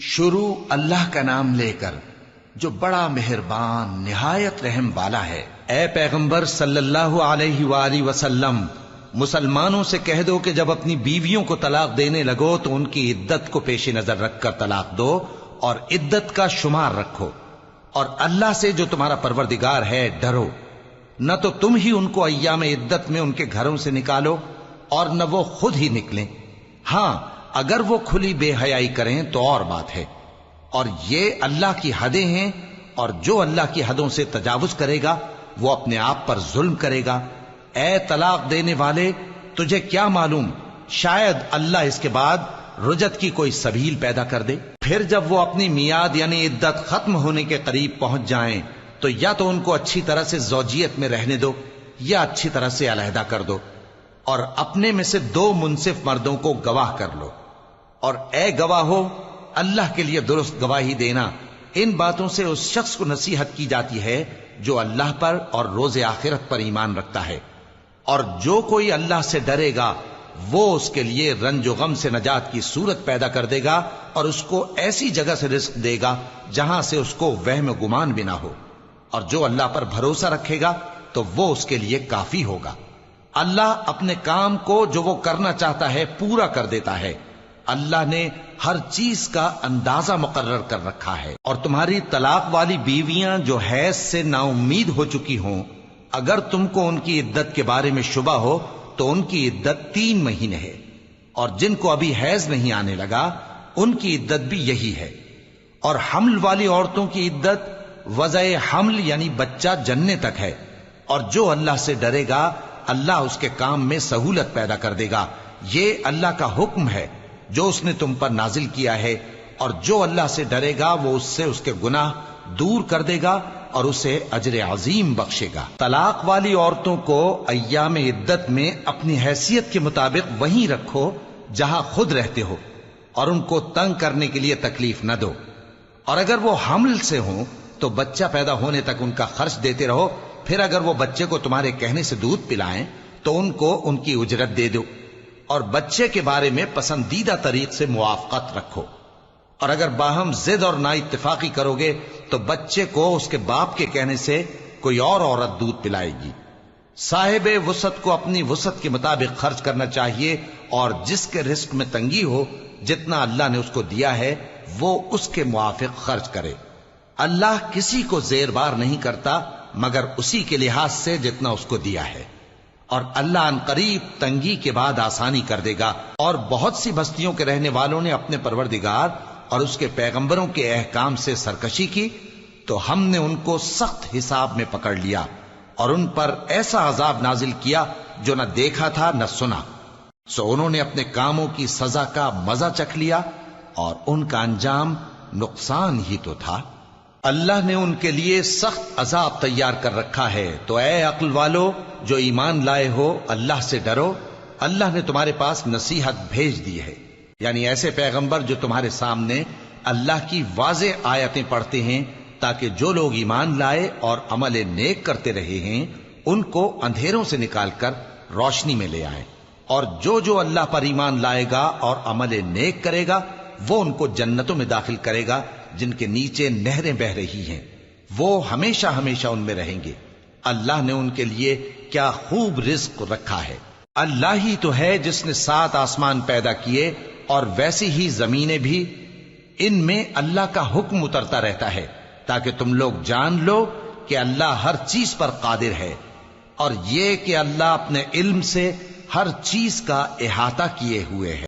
شروع اللہ کا نام لے کر جو بڑا مہربان نہایت رحم والا ہے۔ اے پیغمبر صلی اللہ علیہ وآلہ وسلم، مسلمانوں سے کہہ دو کہ جب اپنی بیویوں کو طلاق دینے لگو تو ان کی عدت کو پیش نظر رکھ کر طلاق دو اور عدت کا شمار رکھو، اور اللہ سے جو تمہارا پروردگار ہے ڈرو۔ نہ تو تم ہی ان کو ایام عدت میں ان کے گھروں سے نکالو اور نہ وہ خود ہی نکلیں، ہاں اگر وہ کھلی بے حیائی کریں تو اور بات ہے، اور یہ اللہ کی حدیں ہیں، اور جو اللہ کی حدوں سے تجاوز کرے گا وہ اپنے آپ پر ظلم کرے گا۔ اے طلاق دینے والے، تجھے کیا معلوم شاید اللہ اس کے بعد رجعت کی کوئی سبیل پیدا کر دے۔ پھر جب وہ اپنی میعاد یعنی عدت ختم ہونے کے قریب پہنچ جائیں تو یا تو ان کو اچھی طرح سے زوجیت میں رہنے دو یا اچھی طرح سے علیحدہ کر دو، اور اپنے میں سے 2 منصف مردوں کو گواہ کر لو، اور اے گواہو اللہ کے لیے درست گواہی دینا۔ ان باتوں سے اس شخص کو نصیحت کی جاتی ہے جو اللہ پر اور روز آخرت پر ایمان رکھتا ہے، اور جو کوئی اللہ سے ڈرے گا وہ اس کے لیے رنج و غم سے نجات کی صورت پیدا کر دے گا، اور اس کو ایسی جگہ سے رزق دے گا جہاں سے اس کو وہم و گمان بھی نہ ہو، اور جو اللہ پر بھروسہ رکھے گا تو وہ اس کے لیے کافی ہوگا۔ اللہ اپنے کام کو جو وہ کرنا چاہتا ہے پورا کر دیتا ہے۔ اللہ نے ہر چیز کا اندازہ مقرر کر رکھا ہے۔ اور تمہاری طلاق والی بیویاں جو حیض سے نا امید ہو چکی ہوں، اگر تم کو ان کی عدت کے بارے میں شبہ ہو تو ان کی عدت 3 مہینے ہے، اور جن کو ابھی حیض نہیں آنے لگا ان کی عدت بھی یہی ہے۔ اور حمل والی عورتوں کی عدت وضع حمل یعنی بچہ جننے تک ہے، اور جو اللہ سے ڈرے گا اللہ اس کے کام میں سہولت پیدا کر دے گا۔ یہ اللہ کا حکم ہے جو اس نے تم پر نازل کیا ہے، اور جو اللہ سے ڈرے گا وہ اس سے اس کے گناہ دور کر دے گا اور اسے اجر عظیم بخشے گا۔ طلاق والی عورتوں کو ایام عدت میں اپنی حیثیت کے مطابق وہیں رکھو جہاں خود رہتے ہو، اور ان کو تنگ کرنے کے لیے تکلیف نہ دو، اور اگر وہ حمل سے ہوں تو بچہ پیدا ہونے تک ان کا خرچ دیتے رہو۔ پھر اگر وہ بچے کو تمہارے کہنے سے دودھ پلائیں تو ان کو ان کی اجرت دے دو، اور بچے کے بارے میں پسندیدہ طریق سے موافقت رکھو، اور اگر باہم ضد اور نا اتفاقی کرو گے تو بچے کو اس کے باپ کے کہنے سے کوئی اور عورت دودھ پلائے گی۔ صاحب وسعت کو اپنی وسعت کے مطابق خرچ کرنا چاہیے، اور جس کے رزق میں تنگی ہو جتنا اللہ نے اس کو دیا ہے وہ اس کے موافق خرچ کرے۔ اللہ کسی کو زیر بار نہیں کرتا مگر اسی کے لحاظ سے جتنا اس کو دیا ہے، اور اللہ ان قریب تنگی کے بعد آسانی کر دے گا۔ اور بہت سی بستیوں کے رہنے والوں نے اپنے پروردگار اور اس کے پیغمبروں کے احکام سے سرکشی کی تو ہم نے ان کو سخت حساب میں پکڑ لیا، اور ان پر ایسا عذاب نازل کیا جو نہ دیکھا تھا نہ سنا، سو انہوں نے اپنے کاموں کی سزا کا مزہ چکھ لیا، اور ان کا انجام نقصان ہی تو تھا۔ اللہ نے ان کے لیے سخت عذاب تیار کر رکھا ہے۔ تو اے عقل والو جو ایمان لائے ہو، اللہ سے ڈرو۔ اللہ نے تمہارے پاس نصیحت بھیج دی ہے، یعنی ایسے پیغمبر جو تمہارے سامنے اللہ کی واضح آیتیں پڑھتے ہیں تاکہ جو لوگ ایمان لائے اور عمل نیک کرتے رہے ہیں ان کو اندھیروں سے نکال کر روشنی میں لے آئیں، اور جو اللہ پر ایمان لائے گا اور عمل نیک کرے گا وہ ان کو جنتوں میں داخل کرے گا جن کے نیچے نہریں بہ رہی ہیں، وہ ہمیشہ ہمیشہ ان میں رہیں گے۔ اللہ نے ان کے لیے کیا خوب رزق رکھا ہے۔ اللہ ہی تو ہے جس نے 7 آسمان پیدا کیے اور ویسی ہی زمینیں بھی، ان میں اللہ کا حکم اترتا رہتا ہے تاکہ تم لوگ جان لو کہ اللہ ہر چیز پر قادر ہے، اور یہ کہ اللہ اپنے علم سے ہر چیز کا احاطہ کیے ہوئے ہے۔